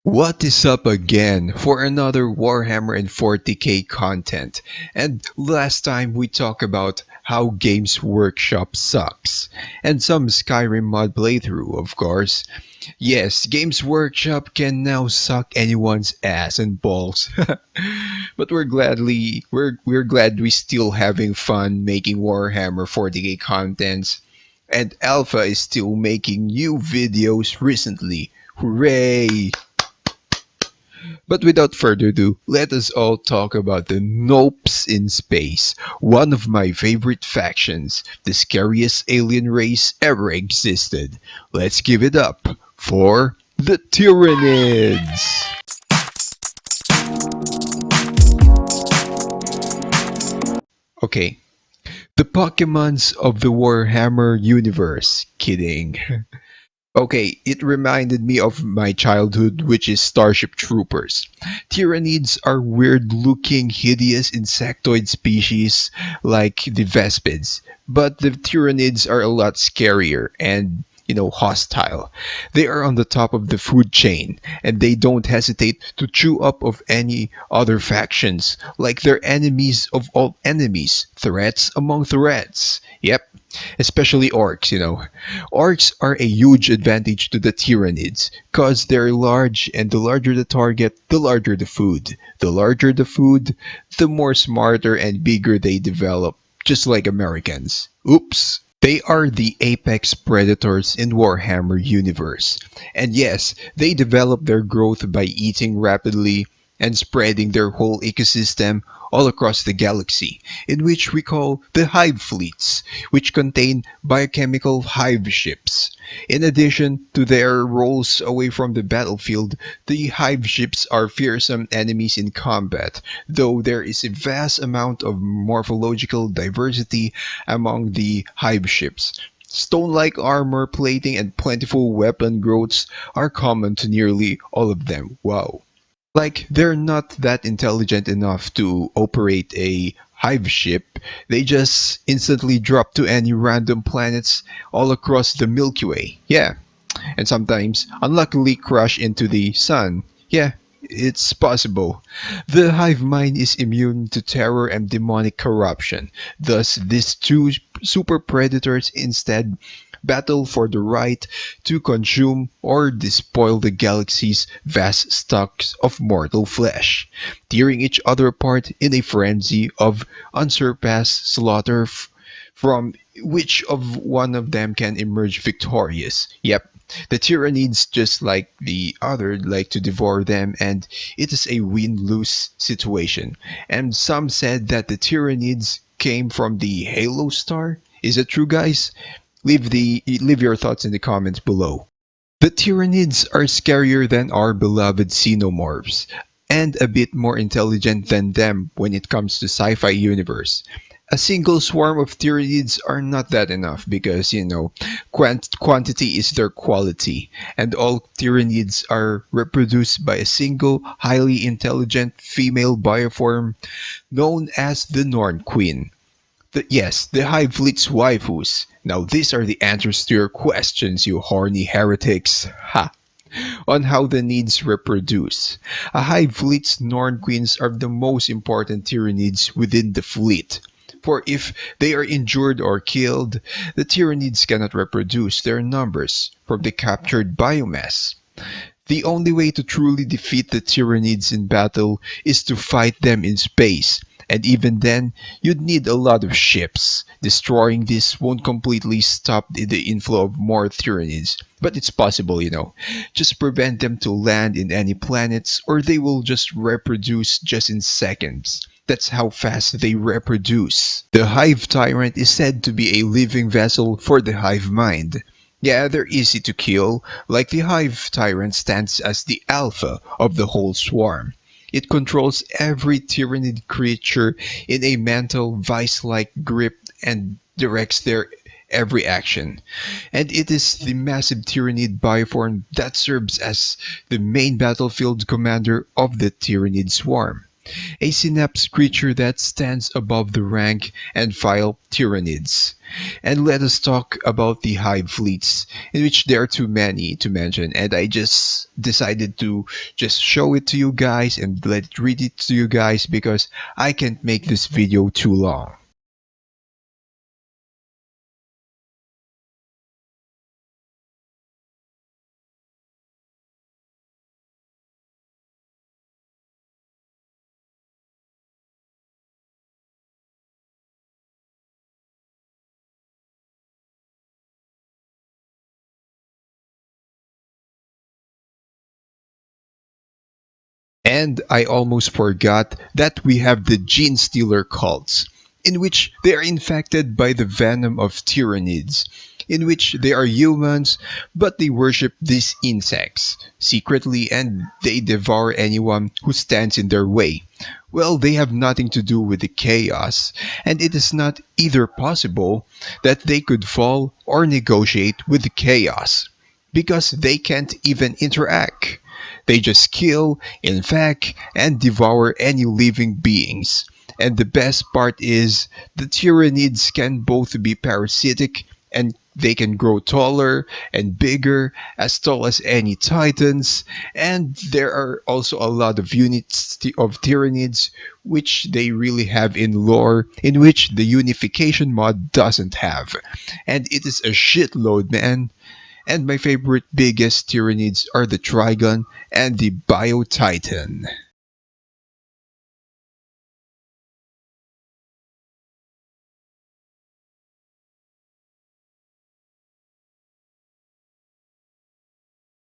What is up again for another Warhammer and 40k content? And last time we talked about how Games Workshop sucks. And some Skyrim mod playthrough, of course. Yes, Games Workshop can now suck anyone's ass and balls. But we're glad we still having fun making Warhammer 40k contents. And Alpha is still making new videos recently. Hooray! But without further ado, let us all talk about the Nopes in space, one of my favorite factions, the scariest alien race ever existed. Let's give it up for the Tyranids! Okay, the Pokemons of the Warhammer universe. Kidding. Okay, it reminded me of my childhood, which is Starship Troopers. Tyranids are weird looking, hideous insectoid species like the Vespids, but the Tyranids are a lot scarier and hostile. They are on the top of the food chain, and they don't hesitate to chew up of any other factions, like they're enemies of all enemies, threats among threats. Yep, especially orcs. Orcs are a huge advantage to the Tyranids, cause they're large, and the larger the target, the larger the food. The larger the food, the more smarter and bigger they develop, just like Americans. Oops. They are the apex predators in Warhammer universe. And yes, they develop their growth by eating rapidly and spreading their whole ecosystem all across the galaxy, in which we call the hive fleets, which contain biochemical hive ships. In addition to their roles away from the battlefield, the hive ships are fearsome enemies in combat, though there is a vast amount of morphological diversity among the hive ships. Stone-like armor plating and plentiful weapon growths are common to nearly all of them. Wow. Like, they're not that intelligent enough to operate a hive ship. They just instantly drop to any random planets all across the Milky Way. Yeah, and sometimes unluckily crash into the sun. Yeah, it's possible. The hive mind is immune to terror and demonic corruption. Thus, these two super predators instead battle for the right to consume or despoil the galaxy's vast stocks of mortal flesh, tearing each other apart in a frenzy of unsurpassed slaughter from which of one of them can emerge victorious. Yep, the Tyranids, just like the other, like to devour them, and it is a win-lose situation. And some said that the Tyranids came from the Halo star. Is it true, guys? Leave your thoughts in the comments below. The Tyranids are scarier than our beloved xenomorphs, and a bit more intelligent than them when it comes to sci-fi universe. A single swarm of Tyranids are not that enough because, quantity is their quality, and all Tyranids are reproduced by a single, highly intelligent female bioform known as the Norn Queen. Yes, the Hive Fleet's waifus. Now these are the answers to your questions, you horny heretics. Ha! On how the needs reproduce. A Hive Fleet's Norn Queens are the most important Tyranids within the fleet. For if they are injured or killed, the Tyranids cannot reproduce their numbers from the captured biomass. The only way to truly defeat the Tyranids in battle is to fight them in space, and even then, you'd need a lot of ships. Destroying this won't completely stop the inflow of more Tyranids, but it's possible. Just prevent them to land in any planets, or they will just reproduce just in seconds. That's how fast they reproduce. The Hive Tyrant is said to be a living vessel for the Hive Mind. Yeah, they're easy to kill, like the Hive Tyrant stands as the alpha of the whole swarm. It controls every Tyranid creature in a mental vice-like grip and directs their every action. And it is the massive Tyranid bioform that serves as the main battlefield commander of the Tyranid swarm. a synapse creature that stands above the rank and file Tyranids. And let us talk about the hive fleets, in which there are too many to mention, and I just decided to just show it to you guys and let it read it to you guys because I can't make this video too long. And I almost forgot that we have the Genestealer cults, in which they are infected by the venom of Tyranids, in which they are humans, but they worship these insects secretly and they devour anyone who stands in their way. Well, they have nothing to do with the chaos, and it is not either possible that they could fall or negotiate with the chaos, because they can't even interact. They just kill, infect, and devour any living beings. And the best part is the Tyranids can both be parasitic and they can grow taller and bigger, as tall as any titans. And there are also a lot of units of Tyranids which they really have in lore, in which the unification mod doesn't have. And it is a shitload, man. And my favorite biggest Tyranids are the Trigon and the Bio-Titan.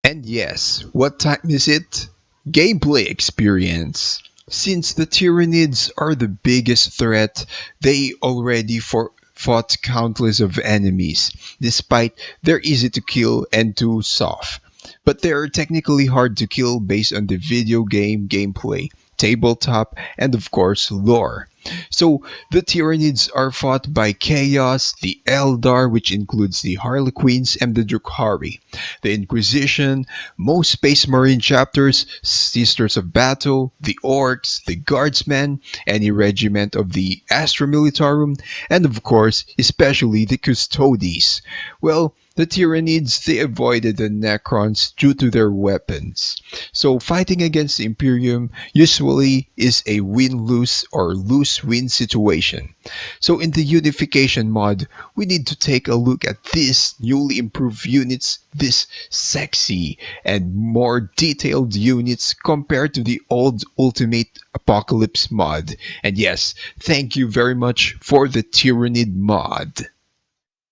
And yes, what time is it? Gameplay experience. Since the Tyranids are the biggest threat, they already fought countless of enemies, despite they're easy to kill and too soft. But they are technically hard to kill based on the video game gameplay, tabletop, and of course lore. So the Tyranids are fought by Chaos, the Eldar, which includes the Harlequins and the Drukhari, the Inquisition, most Space Marine chapters, Sisters of Battle, the Orcs, the Guardsmen, any regiment of the Astra Militarum, and of course, especially the Custodes. Well, the Tyranids, they avoided the Necrons due to their weapons. So fighting against the Imperium usually is a win-lose or lose-win situation. So in the unification mod, we need to take a look at these newly improved units, this sexy and more detailed units compared to the old Ultimate Apocalypse mod. And yes, thank you very much for the Tyrannid mod.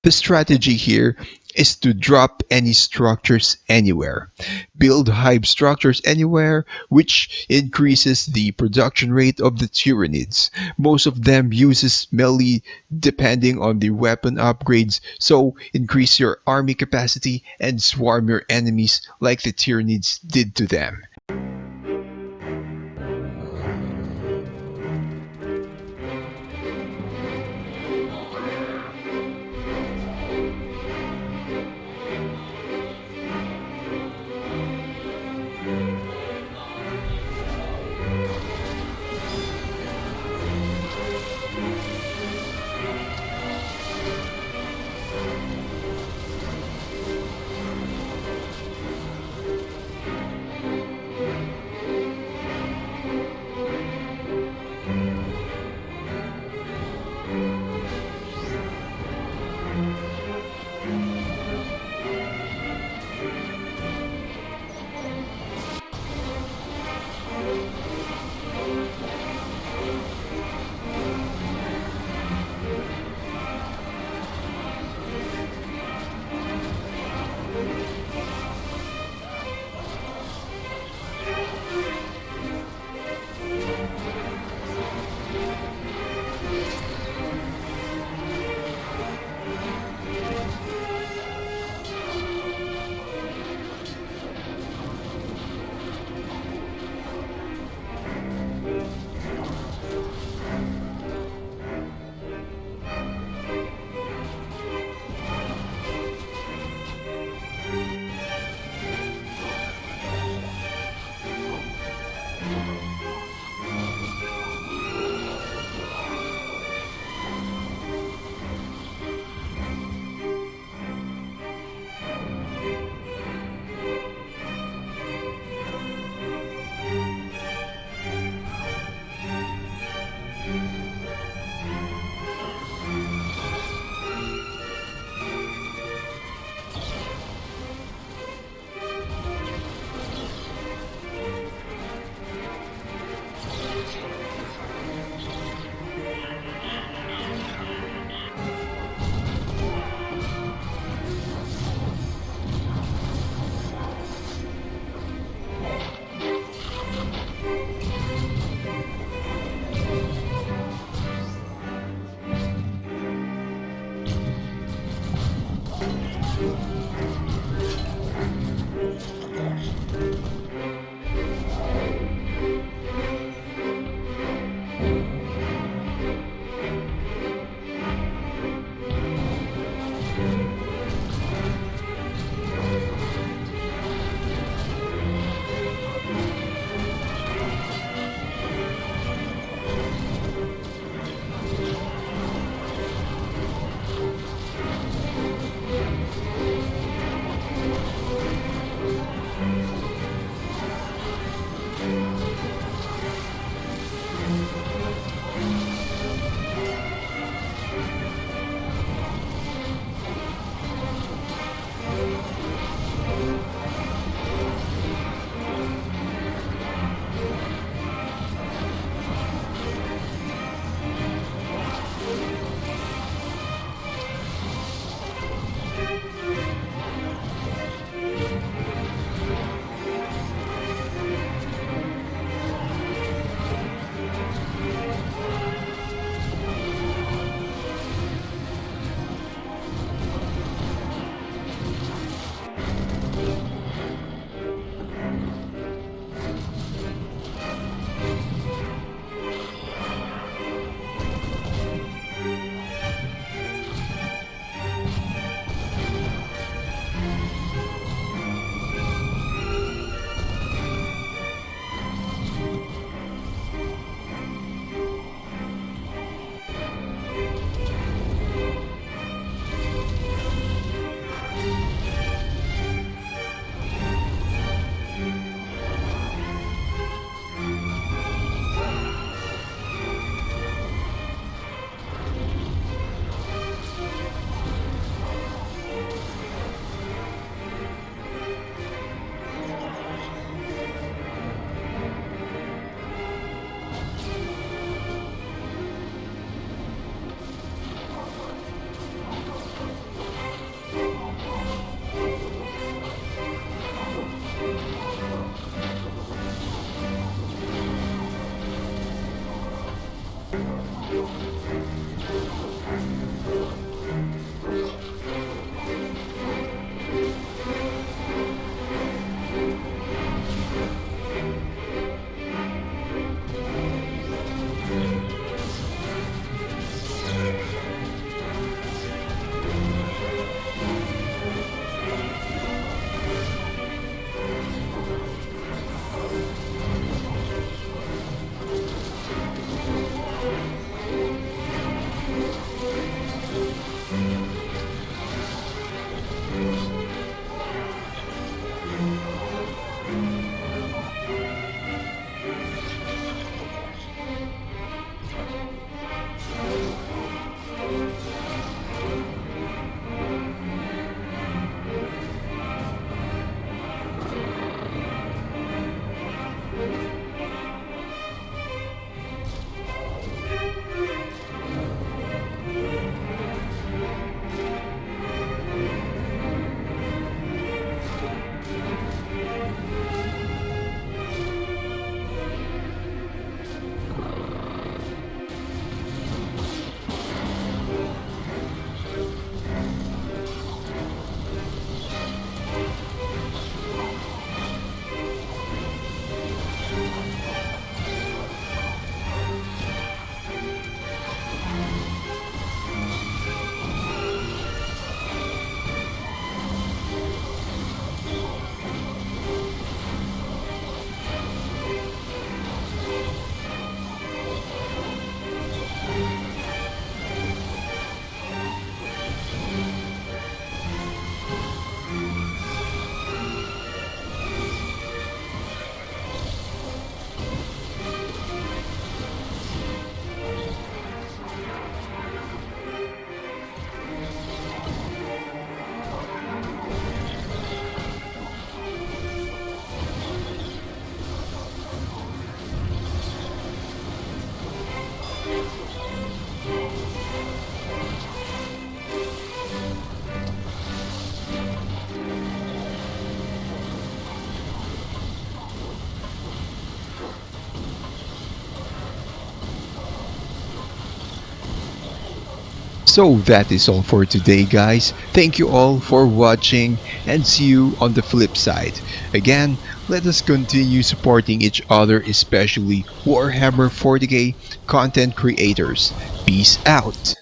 The strategy here is to drop any structures anywhere. Build hive structures anywhere, which increases the production rate of the Tyranids. Most of them uses melee depending on the weapon upgrades, so increase your army capacity and swarm your enemies like the Tyranids did to them. So that is all for today, guys. Thank you all for watching and see you on the flip side. Again, let us continue supporting each other, especially Warhammer 40k content creators. Peace out.